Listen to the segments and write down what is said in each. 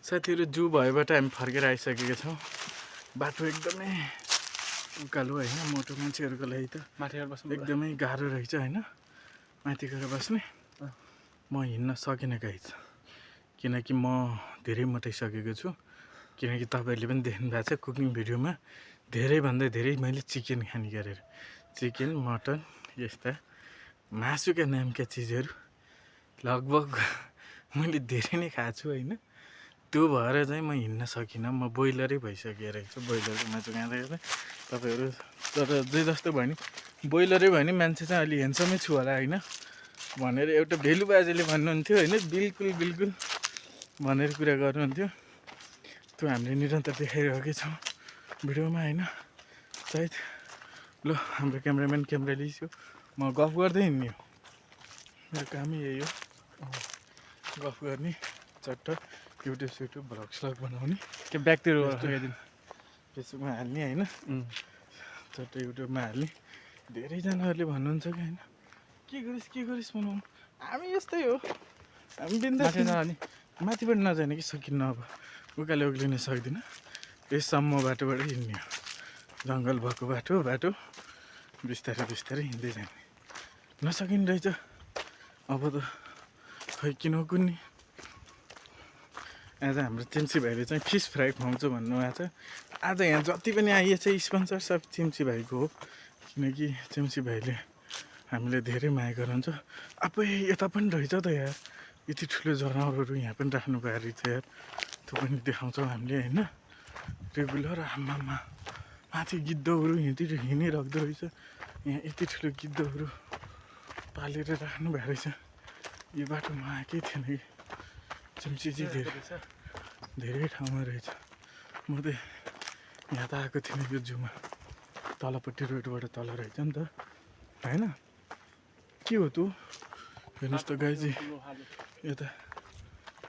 साथीहरु जू भएबाट हामी फर्केर आइसकेका छौं। बाटो एकदमै उकालो हैन, मोटो मान्छेहरुको लागि त माथि गएर बस्नु एकदमै गाह्रो रहेछ हैन। माथि गएर बस्ने म हिँड्न सकिनँ गाइस, किनकि म धेरै मोटाइसकेको छु। किनकि तपाईहरुले पनि देख्नु भएको छ कुकिङ भिडियोमा धेरै भन्दा धेरै मैले चिकन खाने गरेर, चिकन मटन यस्ता मासुका नामका चीजहरु लगभग मैले धेरै नै खाएको छु हैन। त्यो भएर चाहिँ म हिँड्न सकिनँ, म बोइलरै भइसकेको रहेछु। बोइलरको मासु खाँदा खाँदा तपाईहरु, तर जे जस्तो भयो नि बोइलरै भयो नि मान्छे चाहिँ अलि ह्यान्डसमै छु होला हैन भनेर एउटा भेलु बाजेले भन्नुहुन्थ्यो हैन, बिल्कुल बिल्कुल भनेर कुरा गर्नुहुन्थ्यो। त्यो हामीले निरन्तर देखाइरहेकै छौँ भिडियोमा हैन। सायद ल हाम्रो क्यामेराम्यान क्यामेरा लिइसक्यो, म गफ गर्दै हिँड्ने हो, मेरो कामै यही हो, गफ गर्ने चट्ट युट्युब भ्लग स्लग बनाउने, के ब्याकतिर लगाइदिनु फेसबुकमा हाल्ने हैन, चट्ट युट्युबमा हाल्ने। धेरैजनाहरूले भन्नुहुन्छ कि हैन के गरिस् बनाउनु, हामी यस्तै हो, हामी बिन्दास माथिबाट नजाने कि सकिन्न। अब उकालो उक्लिन सक्दिनँ, यसम्म बाटोबाट हिँड्ने हो, जङ्गल भएको बाटो बिस्तारै बिस्तारै हिँड्दै जाने। नसकिने रहेछ अब त, खै किन कुन्नी। आज हाम्रो चिम्सी भाइले चाहिँ फिस फ्राई खुवाउँछु भन्नुभएको छ। आज यहाँ जति पनि आइएछ स्पोन्सर सब चिम्सी भाइको हो, किनकि चिम्सी भाइले हामीलाई धेरै माया गर्नुहुन्छ। आफै यता पनि रहेछ त यार, यति ठुलो जनावरहरू यहाँ पनि राख्नु भएको रहेछ यार, त्यो पनि देखाउँछौँ हामीले हैन। रेगुलर आमामा माथि गिद्धहरू हिँडिराख्दो रहेछ, यहाँ यति ठुलो गिद्धहरू पालेर राख्नु भएको रहेछ। यो बाटोमा आएकै थिएन कि चिम्सी धेरै ठाउँमा रहेछ। म त यहाँ त आएको थिइनँ यो जूमा, तलपट्टि रोडबाट तल रहेछ नि त हैन। के हो त्यो हेर्नुहोस् त गाइजी, यता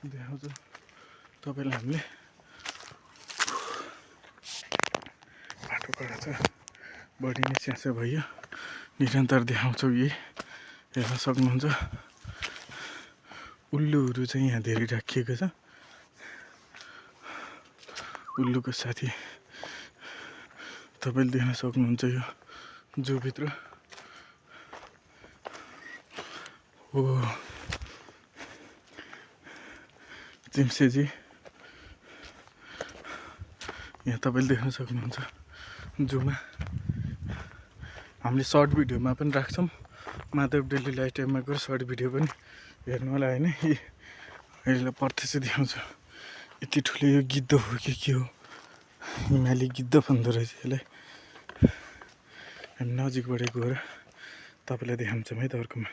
देखाउँछ तपाईँलाई हामीले। बाटो कडा छ, बढी नै स्यासे भयो, निरन्तर देखाउँछौँ। यही हेर्न सक्नुहुन्छ, उल्लुहरू चाहिँ यहाँ धेरै राखिएको छ। उल्लुको साथी तपाईँले देख्न सक्नुहुन्छ यो जूभित्र हो चिम्सेजी, यहाँ तपाईँले देख्न सक्नुहुन्छ जूमा। हामीले सर्ट भिडियोमा पनि राख्छौँ, माधव डेली लाइफ टाइममा गएर सर्ट भिडियो पनि हेर्नु होला हैन। अहिले प्रत्यक्ष देखाउँछु, यति ठुलो यो गिद्ध हो कि के हो, हिमाली गिद्ध भन्दो रहेछ यसलाई। हामी नजिकबाट गएर तपाईँलाई देखाउँछौँ है त अर्कोमा।